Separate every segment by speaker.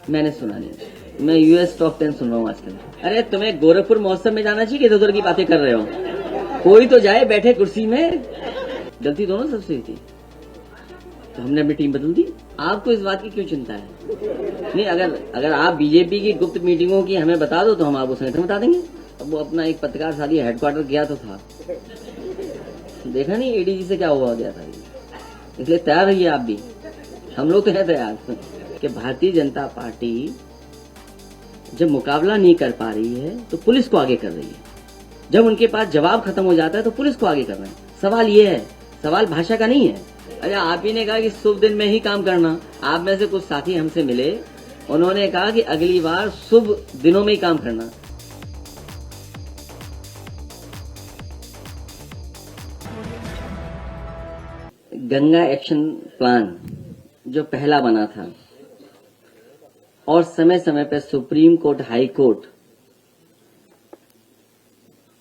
Speaker 1: मैंने सुना नहीं, मैं यूएस टॉप 10 सुन रहा हूँ आजकल। अरे तुम्हें गोरखपुर महोत्सव में जाना चाहिए, इधर उधर की बातें कर रहे हो। कोई तो जाए बैठे कुर्सी में। गलती दोनों सबसे थी, तो हमने अपनी टीम बदल दी। आपको इस बात की क्यों चिंता है? नहीं, अगर आप बीजेपी की गुप्त मीटिंगों की हमें बता दो तो हम आपको संगठन बता देंगे। अब वो अपना एक पत्रकार साथी हेडक्वार्टर गया तो था, देखा नहीं एडीजी से क्या हुआ गया था। इसलिए तैयार रहिए आप भी, हम लोग तो है तैयार कि भारतीय जनता पार्टी जब मुकाबला नहीं कर पा रही है तो पुलिस को आगे कर रही है, जब उनके पास जवाब खत्म हो जाता है तो पुलिस को आगे कर रहे हैं। सवाल ये है, सवाल भाषा का नहीं है। अरे आप ही ने कहा कि शुभ दिन में ही काम करना। आप में से कुछ साथी हमसे मिले, उन्होंने कहा कि अगली बार शुभ दिनों में ही काम करना। गंगा एक्शन प्लान जो पहला बना था और समय समय पर सुप्रीम कोर्ट, हाई कोर्ट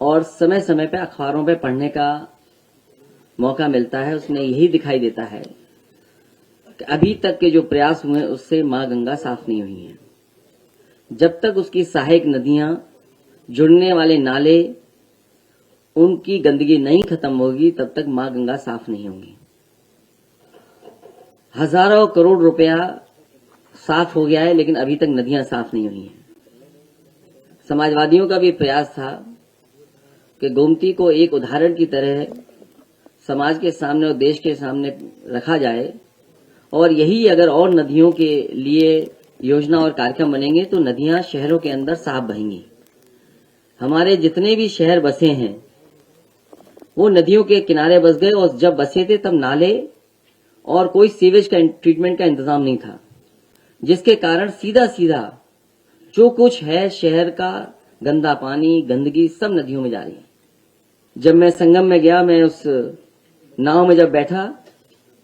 Speaker 1: और समय समय पर अखबारों में पढ़ने का मौका मिलता है, उसमें यही दिखाई देता है कि अभी तक के जो प्रयास हुए उससे मां गंगा साफ नहीं हुई है। जब तक उसकी सहायक नदियां, जुड़ने वाले नाले, उनकी गंदगी नहीं खत्म होगी तब तक मां गंगा साफ नहीं होंगी। हजारों करोड़ रुपया साफ हो गया है लेकिन अभी तक नदियां साफ नहीं हुई हैं। समाजवादियों का भी प्रयास था कि गोमती को एक उदाहरण की तरह समाज के सामने और देश के सामने रखा जाए, और यही अगर और नदियों के लिए योजना और कार्यक्रम बनेंगे तो नदियां शहरों के अंदर साफ बहेंगी। हमारे जितने भी शहर बसे हैं वो नदियों के किनारे बस गए, और जब बसे थे तब नाले और कोई सीवेज का ट्रीटमेंट का इंतजाम नहीं था, जिसके कारण सीधा सीधा जो कुछ है शहर का गंदा पानी, गंदगी सब नदियों में जा रही है। जब मैं संगम में गया, मैं उस नाव में जब बैठा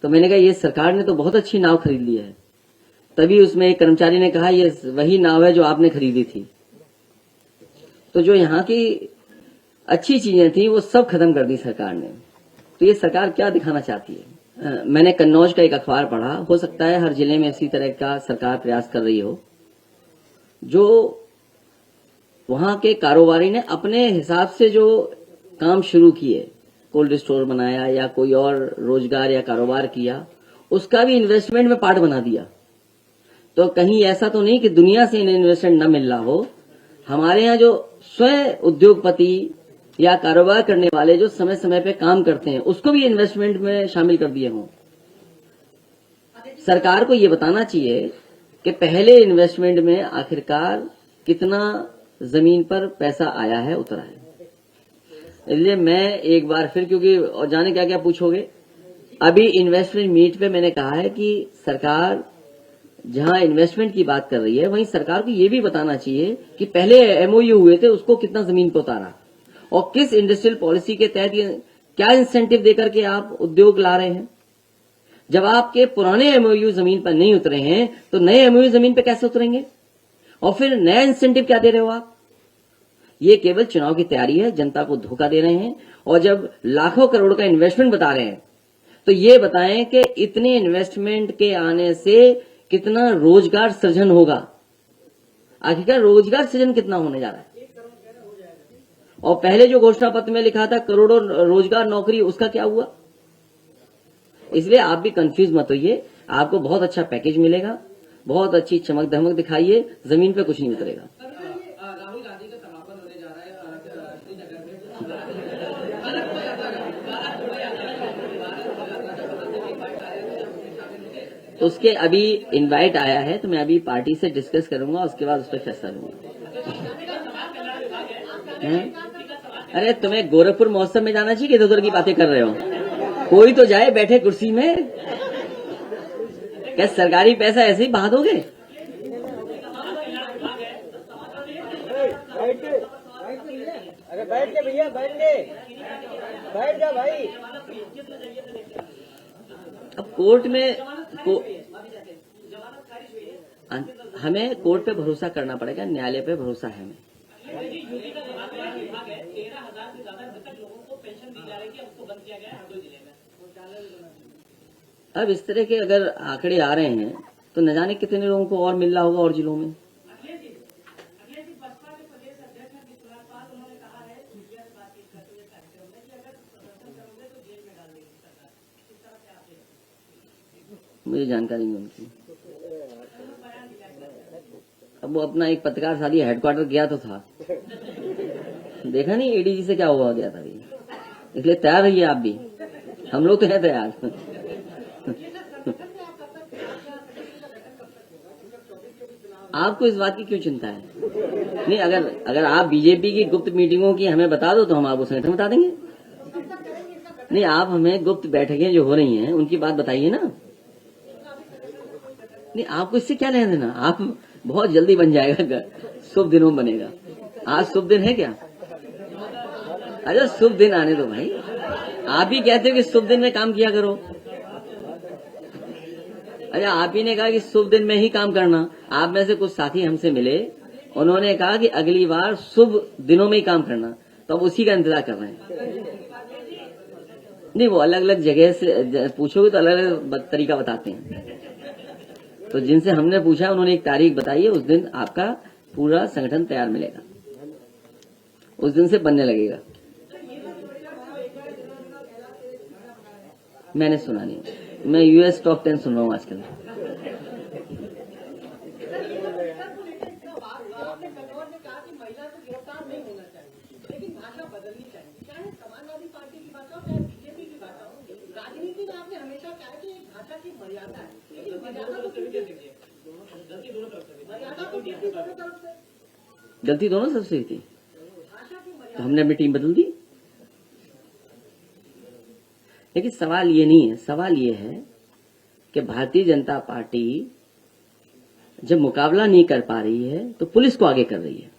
Speaker 1: तो मैंने कहा ये सरकार ने तो बहुत अच्छी नाव खरीद ली है। तभी उसमें एक कर्मचारी ने कहा ये वही नाव है जो आपने खरीदी थी। तो जो यहाँ की अच्छी चीजें थी वो सब खत्म कर दी सरकार ने। तो ये सरकार क्या दिखाना चाहती है? मैंने कन्नौज का एक अखबार पढ़ा, हो सकता है हर जिले में इसी तरह का सरकार प्रयास कर रही हो। जो वहां के कारोबारी ने अपने हिसाब से जो काम शुरू किए, कोल्ड स्टोर बनाया या कोई और रोजगार या कारोबार किया, उसका भी इन्वेस्टमेंट में पार्ट बना दिया। तो कहीं ऐसा तो नहीं कि दुनिया से इन्हें इन्वेस्टमेंट न मिल रहा हो। हमारे यहाँ जो स्वयं उद्योगपति या कारोबार करने वाले जो समय समय पे काम करते हैं उसको भी इन्वेस्टमेंट में शामिल कर दिए हों। सरकार को ये बताना चाहिए कि पहले इन्वेस्टमेंट में आखिरकार कितना जमीन पर पैसा आया है, उतरा है। इसलिए मैं एक बार फिर, क्योंकि और जाने क्या क्या पूछोगे, अभी इन्वेस्टमेंट मीट पे मैंने कहा है कि सरकार जहां इन्वेस्टमेंट की बात कर रही है वहीं सरकार को ये भी बताना चाहिए कि पहले एमओयू हुए थे उसको कितना जमीन पर उतारा और किस इंडस्ट्रियल पॉलिसी के तहत क्या इंसेंटिव देकर के आप उद्योग ला रहे हैं। जब आपके पुराने एमओयू जमीन पर नहीं उतरे हैं तो नए एमओयू जमीन पर कैसे उतरेंगे? और फिर नया इंसेंटिव क्या दे रहे हो आप? ये केवल चुनाव की तैयारी है, जनता को धोखा दे रहे हैं। और जब लाखों करोड़ का इन्वेस्टमेंट बता रहे हैं तो ये बताएं कि इतने इन्वेस्टमेंट के आने से कितना रोजगार सृजन होगा। आखिरकार रोजगार सृजन कितना होने जा रहा है? और पहले जो घोषणा पत्र में लिखा था करोड़ों रोजगार नौकरी, उसका क्या हुआ? इसलिए आप भी कंफ्यूज मत होइए, आपको बहुत अच्छा पैकेज मिलेगा, बहुत अच्छी चमक धमक दिखाइए, जमीन पे कुछ नहीं उतरेगा।
Speaker 2: राहुल गांधी का समापन होने जा रहा है श्रीनगर में।
Speaker 1: उसके अभी इनवाइट आया है तो मैं अभी पार्टी से डिस्कस करूंगा, उसके बाद उस पर फैसला लूंगा। अरे तुम्हें गोरखपुर महोत्सव में जाना चाहिए, इधर उधर की बातें कर रहे हो। कोई तो जाए बैठे कुर्सी में। क्या सरकारी पैसा ऐसे ही बहा दोगे?
Speaker 3: अरे बैठ के भैया, बैठ के, बैठ जा भाई।
Speaker 1: अब कोर्ट में हमें कोर्ट पे भरोसा करना पड़ेगा, न्यायालय पे भरोसा है हमें। अब इस तरह के अगर आंकड़े आ रहे हैं तो न जाने कितने लोगों को और मिल रहा होगा और जिलों में।
Speaker 2: अखिलेश जी बसपा के प्रदेश अध्यक्ष हैं विश्वनाथ पाल, उन्होंने कहा है मीडिया से बातचीत करते हुए कार्यक्रम में कि अगर प्रदर्शन करोगे तो जेल में डाल देगी सरकार। इस तरह से आप
Speaker 1: मुझे जानकारी नहीं उनकी। अब वो अपना एक पत्रकार शादी हेडक्वार्टर गया तो था, देखा नहीं एडीजी से क्या हुआ गया था अभी। इसलिए तैयार रहिए आप भी, हम लोग तो हैं तैयार। आपको इस बात की क्यों चिंता है? नहीं, अगर आप बीजेपी की गुप्त मीटिंगों की हमें बता दो तो हम आपको संगठन बता देंगे। नहीं, आप हमें गुप्त बैठकें जो हो रही हैं उनकी बात बताइए ना। नहीं, आपको इससे क्या लेना देना? आप बहुत जल्दी बन जाएगा, शुभ दिनों बनेगा। आज शुभ दिन है क्या? अरे शुभ दिन आने दो भाई, आप ही कहते हो कि शुभ दिन में काम किया करो। अच्छा, आप ही ने कहा कि शुभ दिन में ही काम करना। आप में से कुछ साथी हमसे मिले, उन्होंने कहा कि अगली बार शुभ दिनों में ही काम करना, तो अब उसी का इंतजार कर रहे हैं। नहीं, वो अलग अलग जगह से पूछोगे तो अलग अलग तरीका बताते हैं। तो जिनसे हमने पूछा उन्होंने एक तारीख बताई है, उस दिन आपका पूरा संगठन तैयार मिलेगा, उस दिन से बनने लगेगा। मैंने सुना नहीं, मैं यूएस टॉप 10 सुन रहा हूँ आजकल।
Speaker 2: आपने कन्नौज में कहा कि महिला को गिरफ्तार नहीं होना चाहिए, लेकिन भाषा बदलनी चाहिए, चाहे समाजवादी पार्टी की भाषा हो चाहे बीजेपी की भाषा हो। राजनीति में आपने हमेशा कहा कि एक भाषा की मर्यादा है, लेकिन मर्यादा तो किसी मर्यादा तो किसी दोनों तरफ से,
Speaker 1: गलती दोनों सबसे हुई थी,
Speaker 2: भाषा की मर्यादा।
Speaker 1: तो हमने अपनी टीम बदल दी। लेकिन सवाल ये नहीं है, सवाल ये है कि भारतीय जनता पार्टी जब मुकाबला नहीं कर पा रही है तो पुलिस को आगे कर रही है,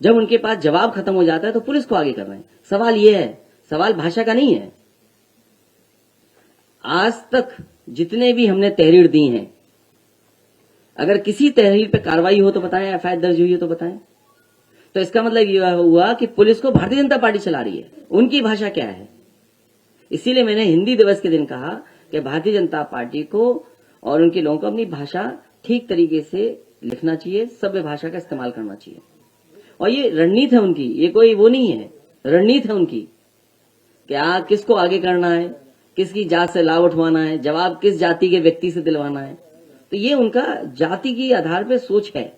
Speaker 1: जब उनके पास जवाब खत्म हो जाता है तो पुलिस को आगे कर रहे हैं। सवाल ये है, सवाल भाषा का नहीं है। आज तक जितने भी हमने तहरीर दी हैं, अगर किसी तहरीर पे कार्रवाई हो तो बताएं, एफआईआर दर्ज हुई हो तो बताएं। तो इसका मतलब यह हुआ कि पुलिस को भारतीय जनता पार्टी चला रही है, उनकी भाषा क्या है। इसीलिए मैंने हिंदी दिवस के दिन कहा कि भारतीय जनता पार्टी को और उनके लोगों को अपनी भाषा ठीक तरीके से लिखना चाहिए, सभ्य भाषा का इस्तेमाल करना चाहिए। और ये रणनीति है उनकी, ये कोई वो नहीं है, रणनीति है उनकी कि किसको आगे करना है, किसकी जात से लाभ उठवाना है, जवाब किस जाति के व्यक्ति से दिलवाना है। तो ये उनका जाति की आधार पर सोच है।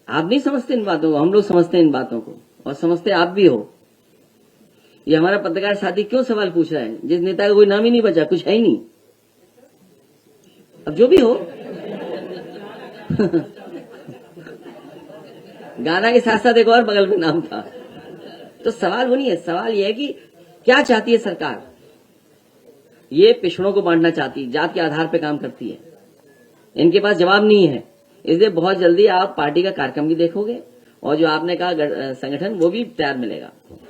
Speaker 1: आप नहीं समझते इन बातों को, हम लोग समझते हैं इन बातों को, और समझते आप भी हो। ये हमारा पत्रकार साथी क्यों सवाल पूछ रहा है, जिस नेता का कोई नाम ही नहीं बचा, कुछ है ही नहीं। अब जो भी हो गाना के साथ साथ एक और बगल में नाम था। तो सवाल वो नहीं है, सवाल ये है कि क्या चाहती है सरकार। ये पिछड़ों को बांटना चाहती है, जात के आधार पर काम करती है। इनके पास जवाब नहीं है, इसलिए बहुत जल्दी आप पार्टी का कार्यक्रम भी देखोगे और जो आपने कहा संगठन, वो भी तैयार मिलेगा।